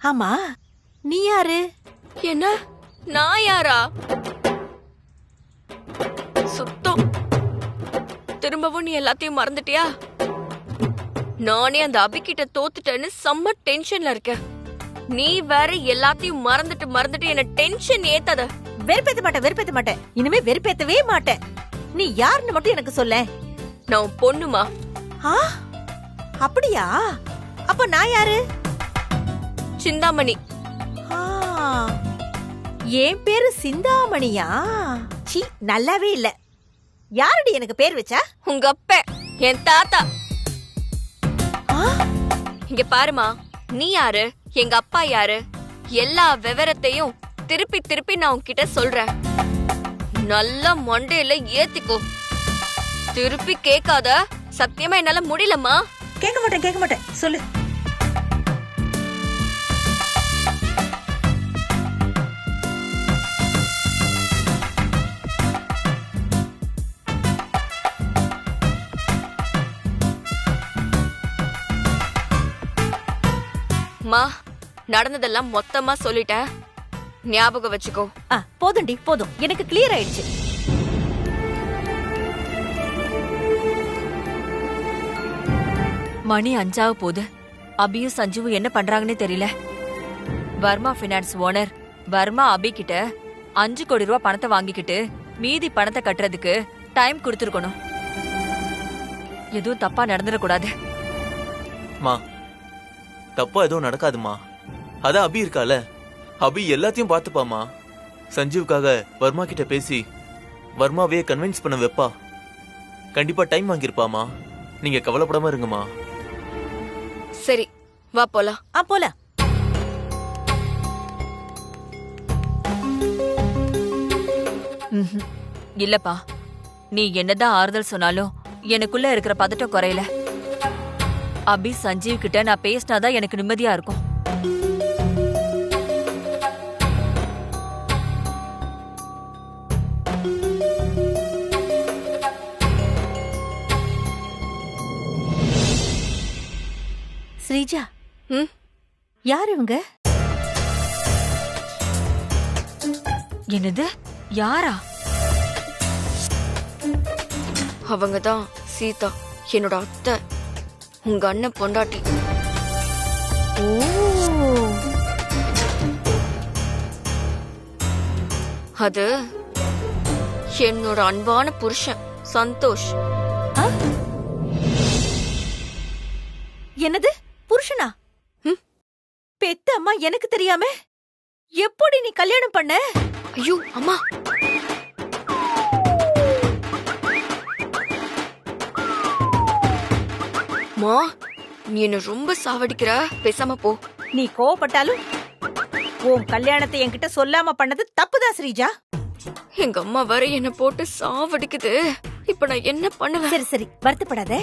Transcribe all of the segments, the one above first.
ஆமா, நீ யாரு? என்ன நான் யாரா? சுத்தம். திரும்பவும் நீ எல்லாத்தையும் மறந்துட்டியா? நானே அந்த அபிகிட்ட தோத்துட்டேன்னு செம்ம டென்ஷன்ல இருக்கேன். நீ வேற எல்லாத்தையும் மறந்துட்டு என்ன டென்ஷன் ஏத்தாத. வெறுப்பேத்த மாட்டேன். இனிமே வெறுப்பேத்தவே மாட்டேன். நீ யாருன்னு மட்டும் எனக்கு சொல்ல. நான் பொண்ணுமா? அப்படியா? அப்ப நான் யாரு? சிந்தாமணி. என் பேரு சிந்தாமணியா? சி, நல்லாவே இல்ல. யாரடி எனக்கு பேர் வச்சா? உங்க அப்ப, என் தாத்தா. இங்க பாருமா, நீ யாரு, எங்க அப்பா யாரு, எல்லா விவரத்தையும் திருப்பி திருப்பி நான் உன்கிட்ட சொல்றேன். நல்லா மண்டையில ஏத்திக்கோ. திருப்பி கேட்காத. சத்தியமா என்னால முடியலம்மா. கேட்க மாட்டேன். சொல்லு. மா, நடந்ததெல்லாம் மொத்தமா சொல்லிட்டேன். ஞாபகம் வச்சுக்கோ. போதும்டி, போதும். எனக்கு கிளியர் ஆயிடுச்சு. மணி 5 போது. அபியும் சஞ்சுவும் என்ன பண்றாங்கன்னே தெரியல. வர்மா பினான்ஸ் ஓனர் வர்மா அபி கிட்ட 5 கோடி ரூபாய் பணத்தை வாங்கிக்கிட்டு மீதி பணத்தை கட்டுறதுக்கு டைம் கொடுத்துருக்கணும். எதுவும் தப்பா நடந்துடக்கூடாது. மா, தப்பா எதுவும் நடக்காதுமா. அதான் அபி இருக்கால, அபி எல்லாத்தையும் பார்த்துப்பாமா. சஞ்சீவுக்காக வர்மா கிட்ட பேசி வர்மாவே கன்வின்ஸ் பண்ண வைப்பா. கண்டிப்பா டைம் வாங்கிருப்பாமா. நீங்க கவலைப்படாம இருங்கம்மா. சரி, வா போலாம். போலாம். இல்லப்பா, நீ என்னதான் ஆறுதல் சொன்னாலும் எனக்குள்ள இருக்கிற பதட்டம் குறையல. அபி சஞ்சீவ் கிட்ட நான் பேசினாதான் எனக்கு நிம்மதியா இருக்கும். ஸ்ரீஜா, யார் இவங்க? என்னது? யாரா? அவங்கதான் சீதா, என்னோட அத்தை, உங்க அண்ணன் பொண்டாட்டி. அது என்னோட அன்பான புருஷன் சந்தோஷ். என்னது? புருஷனா? பெத்த அம்மா எனக்கு தெரியாம எப்படி நீ கல்யாணம் பண்ண? ஐயோ அம்மா, மா, நீ என்ன ரொம்ப சாவடிக்கிற. பேசாம போ. நீ கோவப்பட்டாலும் உன் கல்யாணத்தை என்கிட்ட சொல்லாம பண்ணது தப்புதான் ஸ்ரீஜா. எங்க அம்மா வர என்ன போட்டு சாவடிக்குது. இப்ப நான் என்ன பண்ணுவேன்? சரி சரி, வருத்தப்படாத.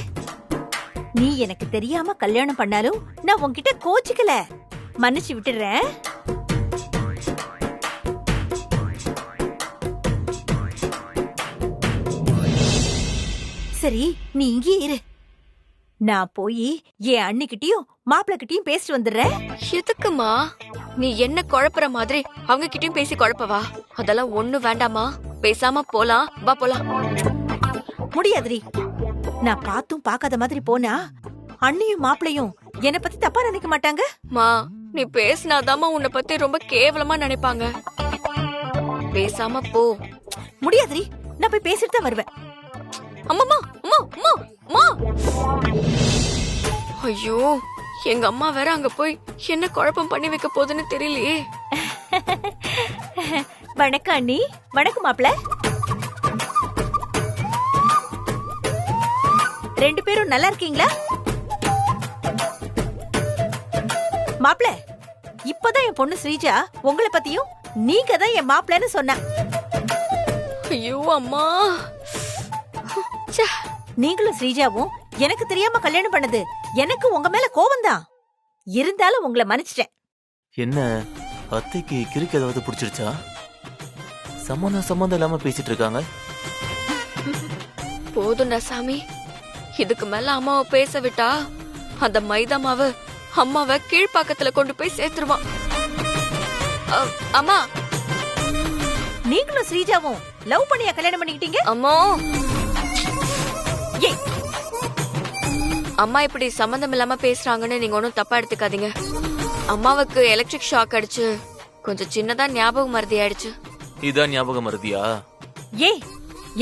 நீ எனக்கு தெரியாம கல்யாணம் பண்ணாலும் நான் உன்கிட்ட கோச்சிக்கல, மன்னிச்சு விட்டுறேன். சரி, நீ இங்கே இரு. நான் போய் என் அண்ணிக்கிட்டயும் மாப்பிள்ளகிட்டயும் பேசிட்டு வந்துடுறேன். எதுக்குமா நீ என்ன குழப்புற மாதிரி அவங்க கிட்டயும் பேசி குழப்பவா? அதெல்லாம் ஒண்ணு வேண்டாமா. பேசாம போலாம், வா போலாம். முடியாதுரி. நான் பாத்தும் பாக்காத மாதிரி போனா அண்ணியும் மாப்பிளையும் என்ன பத்தி தப்பா நினைக்க மாட்டாங்க. மா, நீ பேசினாதாமா உன்னை பத்தி ரொம்ப கேவலமா நினைப்பாங்க. பேசாம போ. முடியாதுரி, நான் போய் பேசிட்டு தான் வருவேன். அம்மா அம்மா அம்மா அம்மா. ஐயோ, எங்க அம்மா வேற அங்க போய் என்ன குழப்பம் பண்ணி வைக்க போகுதுன்னு தெரியலையே. வணக்கம் அண்ணி. வணக்கம் மாப்பிள. ரெண்டு பேரும் நல்லா இருக்கீங்களா? மாப்பிள, இப்பதான் என் பொண்ணு ஸ்ரீஜா உங்களை பத்தியும் நீங்க தான் என் மாப்பிளன்னு சொன்ன. ஐயோ அம்மா, நீங்களும் ஸ்ரீஜாவும் எனக்கு தெரியாம கல்யாணம் பண்ணது எனக்கு உங்க மேல கோவம்தான். இருந்தாலும் உங்களை மன்னிச்சிட்டேன். என்ன அத்தைக்கு கிறுக்கு ஏதாவது பிடிச்சிருச்சா? சம்மந்தம் இல்லாம பேசிட்டு இருக்காங்க. போதும்டா சாமி, இதுக்கு மேல அம்மாவை பேச விட்டா அந்த மைதா மாவு அம்மாவை கீழ்ப்பாக்கத்துல கொண்டு போய் சேர்த்துருவான். அம்மா, நீங்களும் ஸ்ரீஜாவும் லவ் பண்ணியா கல்யாணம் பண்ணிக்கிட்டீங்க? அம்மா, ஏய், அம்மா இப்படி சம்பந்தம் இல்லாம பேசுறாங்கன்னு நீங்க ஒன்னும் தப்பா எடுத்துக்காதீங்க. அம்மாவுக்கு எலக்ட்ரிக் ஷாக் அடிச்சு கொஞ்சம் சின்னதா ஞாபகம் மறதி ஆயிடுச்சு. இதான் ஞாபகம் மறதியா? ஏய்,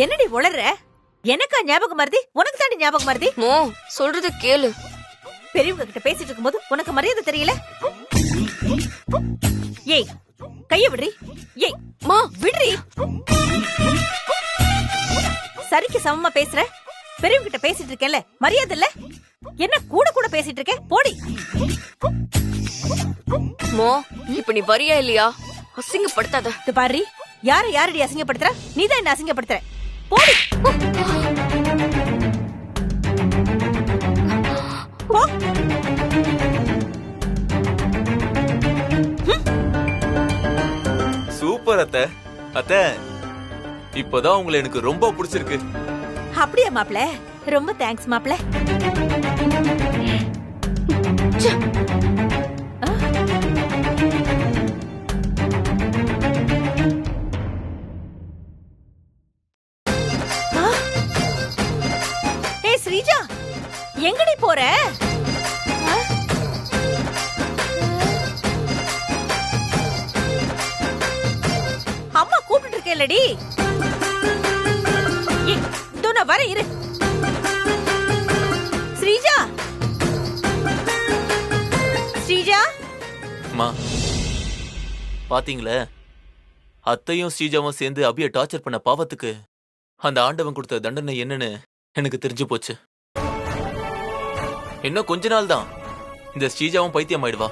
என்னடி உளற? எனக்கா ஞாபகம் மறதி? உனக்கு தாண்டி ஞாபகம் மறதி. மோ, சொல்றது கேளு. பெரியவங்க கிட்ட பேசிட்டு இருக்கும்போது உனக்கு மரியாதை தெரியல? ஏய், கைய விடுறி. ஏய் மா, விடுறி. சரிக்கு சமமா பேசுற. பெரியவங்க கிட்ட பேசிட்டு இருக்கேன்ல, மரியாதை இல்ல? என்ன கூட கூட பேசிட்டு இருக்க? போடி. மோ, இப்ப நீ வரியா இல்லையா? அசிங்கப்படுத்தாத. இது பாரு, யாரடி அசிங்கப்படுத்துற? நீதான் என்ன அசிங்கப்படுத்துற. போடி. போ. சூப்பர் அத்தை. அத்தை, இப்பதான் உங்களை எனக்கு ரொம்ப பிடிச்சிருக்கு. அப்படியே மாப்ள, ரொம்ப தேங்க்ஸ் மாப்ள. ஏய் ஸ்ரீஜா, எங்கடி போற? அம்மா கூப்பிட்டு இருக்கேன்லடி. இதோ நான் வரேன், இரு. ஸ்ரீஜா, ஸ்ரீஜா. அம்மா, பாத்தீங்களே, அத்தையும் ஸ்ரீஜாவும் சேர்ந்து அபிய டார்ச்சர் பண்ண பாவத்துக்கு அந்த ஆண்டவன் கொடுத்த தண்டனை என்னன்னு எனக்கு தெரிஞ்சு போச்சு. இன்னும் கொஞ்ச நாள் தான் இந்த ஸ்ரீஜாவும் பைத்தியம் ஆயிடுவா.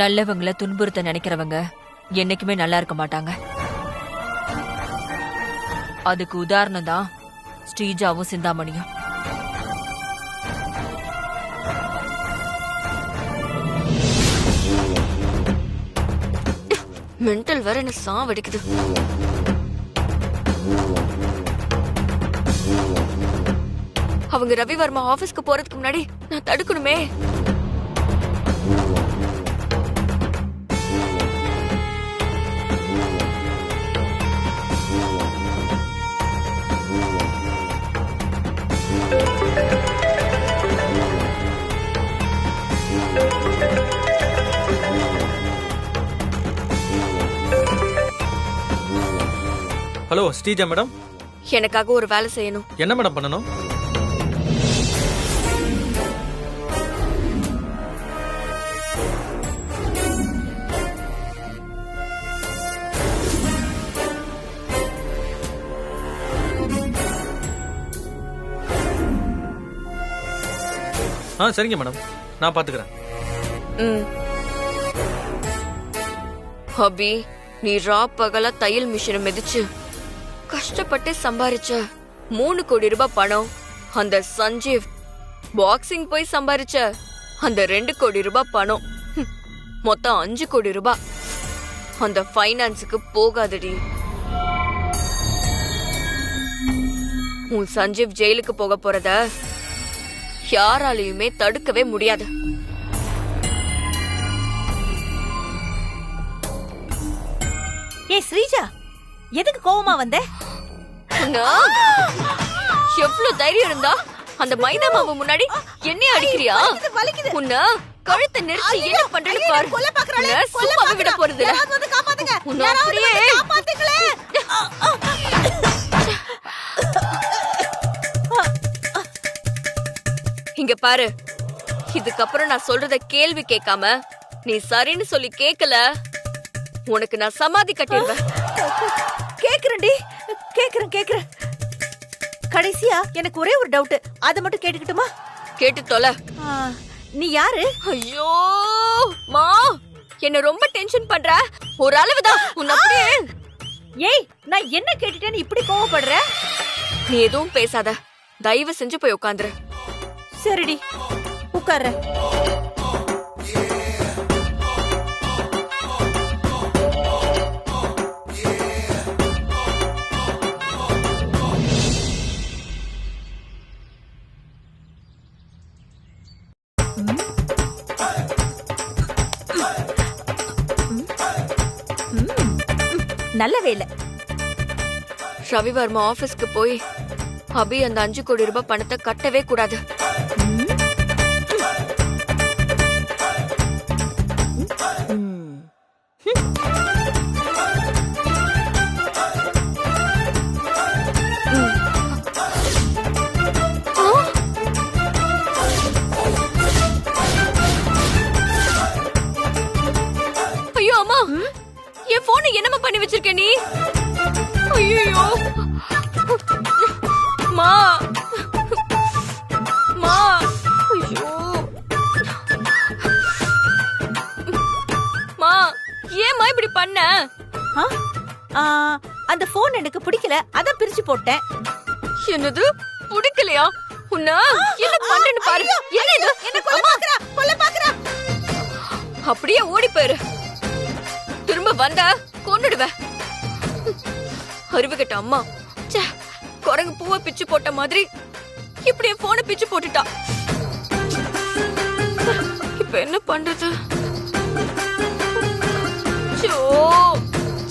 நல்லவங்களை துன்புறுத்த நினைக்கிறவங்க என்னைக்குமே நல்லா இருக்க மாட்டாங்க. அதுக்கு உதாரணம் தான் ஸ்ரீஜாவும் சிந்தாமணியும். மென்டல் வேற என்ன சாவடிக்குது. அவங்க ரவிவர்மா ஆபீஸ்க்கு போறதுக்கு முன்னாடி நான் தடுக்கணுமே. Hello Sreeja madam. எனக்காக ஒரு வேலை செய்யணும். என்ன மேடம் பண்ணணும்? சரிங்க மேடம், நான் பாத்துக்கிறேன். ஹபி, நீ பகல தையல் மிஷினை மிதிச்சு கஷ்டப்பட்டு சம்பாரிச்ச 3 கோடி ரூபாய் பணம், அந்த சஞ்சீவ் பாக்ஸிங் போய் சம்பாரிச்ச அந்த 2 கோடி ரூபாய் பணம், மொத்தம் 5 கோடி ரூபாய் அந்த ஃபைனான்ஸுக்கு போகாதடி. உன் சஞ்சீவ் ஜெயிலுக்கு போக போறத யாராலையுமே தடுக்கவே முடியாது. ஏய் ஸ்ரீஜா, எதுக்கு கோவமா வந்த? எவ்வளவு தைரியம் இருந்தா அந்த மைதா மாவு முன்னாடி என்ன அடிக்கிறியா? உன்ன கழுத்தை நெரிச்சு என்ன பண்றேன்னு பாரு. சும்மாவே விட போறது இல்ல. இங்க பாரு, இதுக்கப்புறம் நான் சொல்றத கேள்வி கேட்காம நீ சரின்னு சொல்லி கேக்கல, உனக்கு நான் சமாதி கட்டிடுவேன். கேக்குறேன்டி, கேக்குறேன். கடைசியா எனக்கு ஒரே ஒரு டவுட், அத மட்டும் கேட்டுக்கிட்டுமா? கேட்டு தொலை. நீ யாரு? ஐயோ மா, என்ன ரொம்ப டென்ஷன் பண்ற. ஒரு அளவுதான் உன்ன அப்படியே. ஏய், நான் என்ன கேட்டுட்டேன்னு இப்படி கோவப்படுற? நீ எதுவும் பேசாத, தயவு செஞ்சு போய் உட்காந்துரு. சரிடி, உட்கார்ற. நல்லவே இல்ல. ரவிவர்மா ஆபீஸ்க்கு போய் அபி அந்த 5 கோடி ரூபாய் பணத்தை கட்டவே கூடாது. ஐயோ அம்மா, என் போனை என்னமா பண்ணி வச்சிருக்க நீ? ஐயோ மா மா, ஐயோ மா, ஏம்மா இப்படி பண்ண? ஆ? ஆ, அந்த போன் எனக்கு பிடிக்கல, அதான் பிரிச்சு போட்டேன். என்னது பிடிக்கலையா? உன்ன என்ன பண்றேன்னு பாரு. என்ன இது? என்ன கொல்ல பாக்குறா? அப்படியே ஓடி போயிரு. திரும்ப வந்தா கொன்னுடுவேன். அறிவு கெட்ட அம்மா. ச்சே, குரங்கு பூவை பிச்சு போட்ட மாதிரி இப்படி என் போனை பிச்சு போட்டுட்டா. இப்ப என்ன பண்றது? ச்சோ,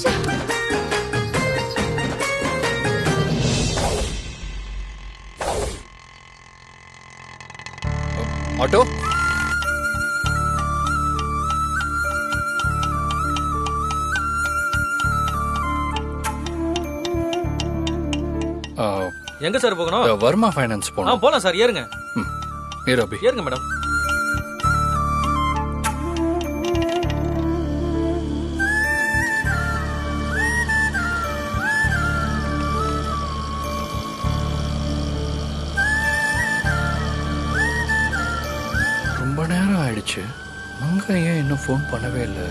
ச்சே. ஆட்டோ எங்க சார் போகணும்? வர்மா ஃபைனான்ஸ் போகணும். போலாம் சார், ஏறுங்க. ஏறு அபி. ஏறுங்க மேடம். ரொம்ப நேரம் ஆயிடுச்சு, அங்க ஏன் இன்னும் ஃபோன் பண்ணவே இல்லை?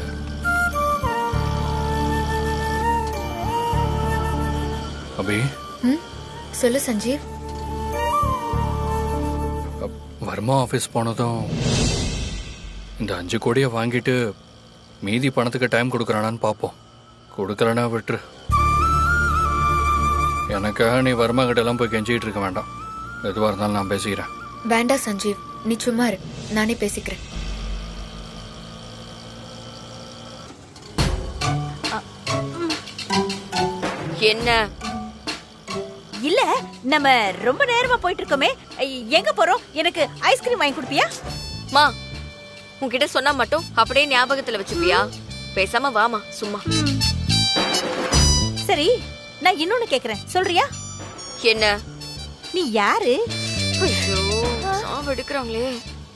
அபி, சொல்லு சஞ்சீவ். வர்மா ஆஃபீஸ் போனதும் இந்த 5 கோடியை வாங்கிட்டு மீதி பணத்துக்கு டைம் கொடுக்குறானான்னு பார்ப்போம். கொடுக்கலன்னா விட்டுரு. எனக்காக நீ வர்மா கிட்ட எல்லாம் போய் கெஞ்சிட்டு இருக்க வேண்டாம். எதுவாக இருந்தாலும் நான் பேசிக்கிறேன். வேண்டாம் சஞ்சீவ், நீ சும்மா இரு, நானே பேசிக்கிறேன். என்ன? இல்ல, நம்ம ரொம்ப நேரமா போயிட்டு இருக்கோமே, எங்க போறோம்? எனக்கு ஐஸ்கிரீம் வாங்கி கொடுப்பியா? மா, உன்கிட்ட சொன்னா மட்டும் அப்படியே ஞாபகத்துல வச்சுப்பியா? பேசாம வாமா சும்மா. சரி, நான் இன்னொன்னு கேக்குறேன், சொல்றியா? என்ன? நீ யாரு? ஐயோ, சாவடிக்கிறாங்களே.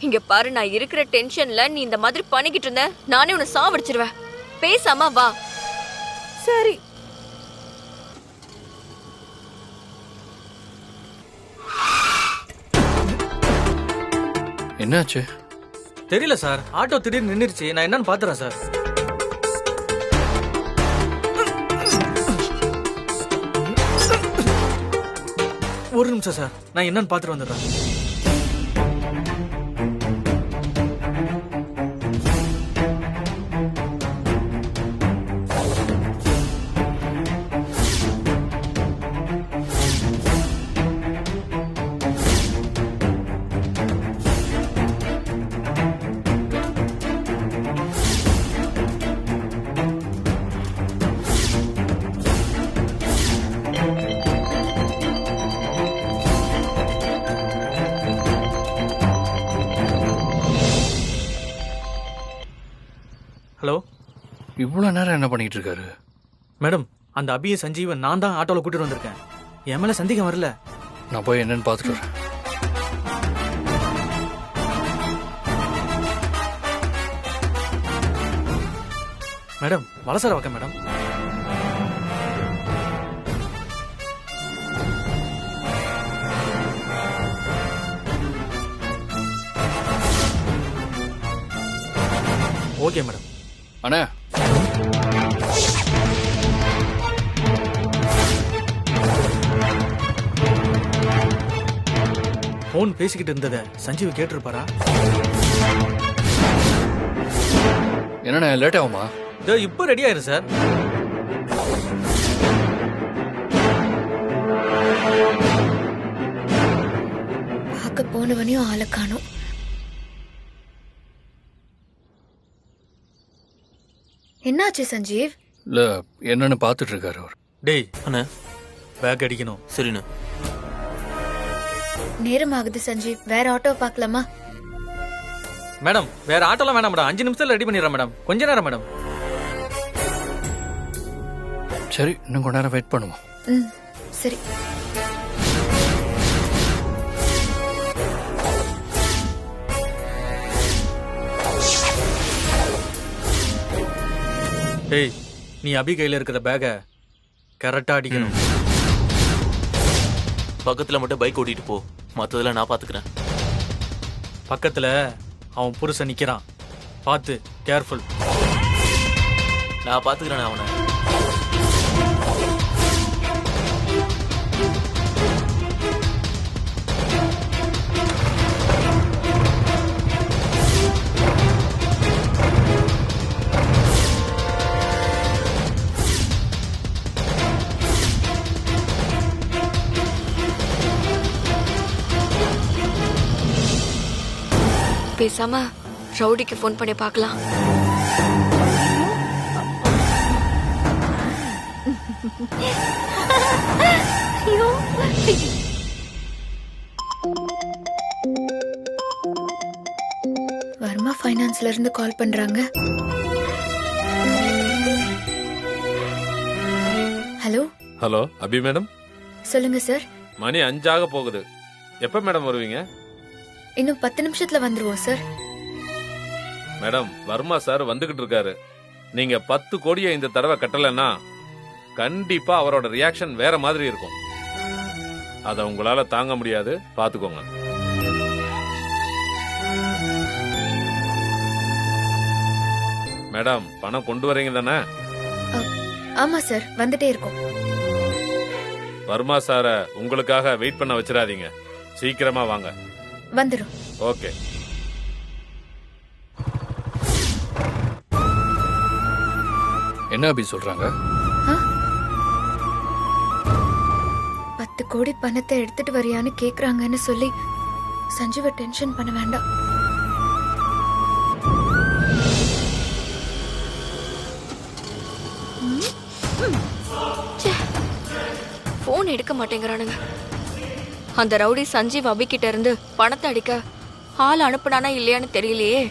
இங்க பாரு, நான் இருக்கிற டென்ஷன்ல நீ இந்த மாதிரி பண்ணிக்கிட்டு இருந்த, நானே உன்னை சாவடிச்சிருவேன். பேசாம வா. சரி. என்னாச்சு? தெரியல சார், ஆட்டோ திடீர்னு நின்னுருச்சு. நான் என்னன்னு பாத்துறேன் சார். ஒரு நிமிஷம் சார், நான் என்னன்னு பாத்துட்டு வந்துடுறேன். ஹலோ, இவ்வளோ நேரம் என்ன பண்ணிட்டு இருக்காரு? மேடம், அந்த அபியை சஞ்சீவன் நான் தான் ஆட்டோல கூட்டிட்டு வந்திருக்கேன். என் மேல சந்தேகம் வரல. நான் போய் என்னன்னு பார்த்துட்டு வரேன். மேடம், வலசர வைக்க மேடம். Okay madam. அண்ணா, போன் பேசிக்கிட்டு இருந்தத சஞ்சீவ் கேட்டிருப்பாரா? என்னண்ணா லேட் ஆகுமா? இதோ இப்போ ரெடி ஆயிரு சார். பார்க்க போனவனையும் ஆளை காணோம். என்னாச்சு சஞ்சீவ்? இல்லை என்னன்னு பார்த்துட்டு இருக்காரு அவர். டேய் அண்ணா பேக் அடிக்கணும். சரிண்ணா. நேரம் ஆகுது சஞ்சீவ், வேற ஆட்டோ பார்க்கலாமா? மேடம் வேற ஆட்டோலாம் வேணாம் மேடம், 5 நிமிஷத்துல ரெடி பண்ணிடுறேன் மேடம், கொஞ்ச நேரம் மேடம். சரி இன்னும் கொஞ்ச நேரம் வெயிட் பண்ணுவோம். ம் சரி. டேய் நீ அபி கையில இருக்கிற பேக கரெக்டா அடிக்கணும். பக்கத்துல மட்டும் பைக் ஓட்டிட்டு போ, மத்ததெல்லாம் நான் பாத்துக்கிறேன். பக்கத்துல அவன் புருஷன் நிக்கிறான், பார்த்து கேர்ஃபுல். நான் பாத்துக்கிறேன் அவனை. பேசாம ரவுடிக்கு ஃபோன் பண்ணி பார்க்கலாம். ஐயோ. வர்மா ஃபைனான்ஸ்ல இருந்து கால் பண்றாங்க. ஹலோ. ஹலோ அபி மேடம். சொல்லுங்க சார். மணி 5 ஆக போகுது. எப்ப மேடம் வருவீங்க? இன்னும் 10 நிமிஷத்துல வந்துருவோம் சார். மேடம் வர்மா சார் வந்துகிட்டு இருக்காரு. நீங்க 10 கோடியை இந்த தடவை கட்டலன்னா கண்டிப்பா அவரோட ரியாக்ஷன் வேற மாதிரி இருக்கும். அத உங்களால தாங்க முடியாது, பாத்துக்கோங்க. மேடம் பணம் கொண்டு வரீங்க தானே? ஆமா சார், வந்துட்டே இருக்கோம். வர்மா சார உங்களுக்காக வெயிட் பண்ண வச்சிடாதீங்க, சீக்கிரமா வாங்க. வந்துரும். ஓகே. என்ன அபி சொல்றாங்க? 10 கோடி பணத்தை எடுத்துட்டு வரியான்னு கேக்குறாங்கன்னு சொல்லி சஞ்சீவ டென்ஷன் பண்ண வேண்டாம். போன் எடுக்க மாட்டேங்கிறானுங்க. அந்த ரவுடி சஞ்சீவ் அபிகிட்ட இருந்து பணத்தை அடிக்க ஆள் அனுப்புனானா இல்லையான்னு தெரியலையே.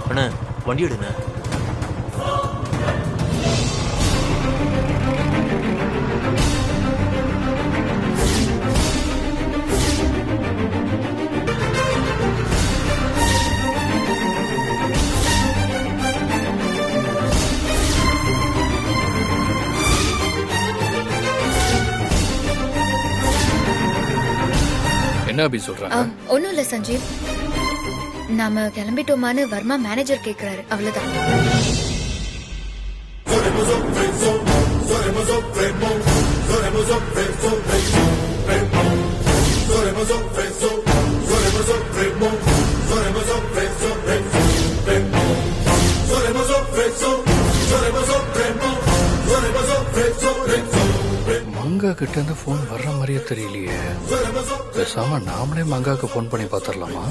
அண்ணா வண்டி எடுண்ணா. என்ன அபி சொல்றாங்க? ஒண்ணும் இல்ல சஞ்சீவ், நாம கிளம்பிட்டோமான்னு வர்மா மேனேஜர் கேக்குறாரு, அவ்வளவுதான். மங்கா கிட்ட இருந்து போன் வர்ற மாதிரியே தெரியலையே. பேசாம நாமளே மங்காக்கு போன் பண்ணி பாத்திரலாமா?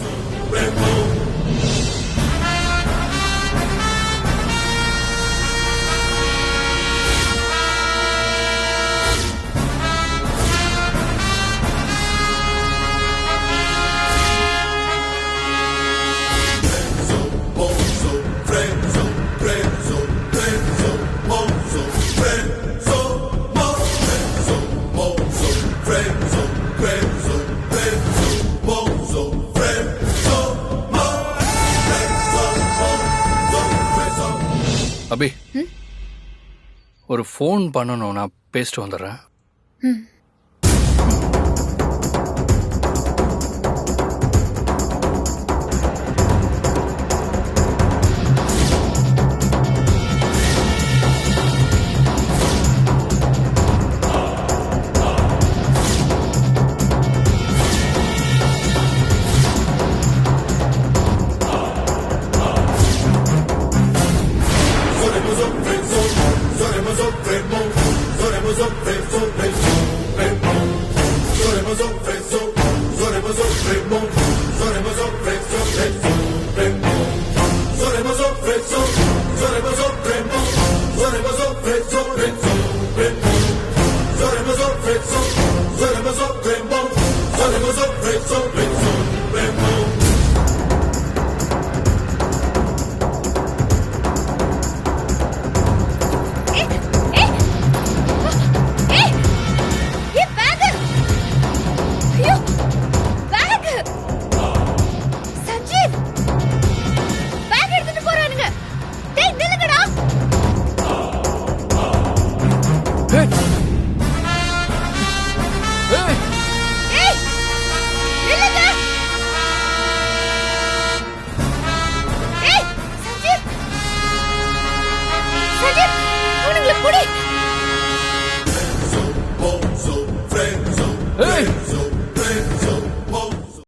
அபி ஒரு ஃபோன் பண்ணணும், நான் பேசிட்டு வந்துடுறேன். Rezo, rezo, rezo.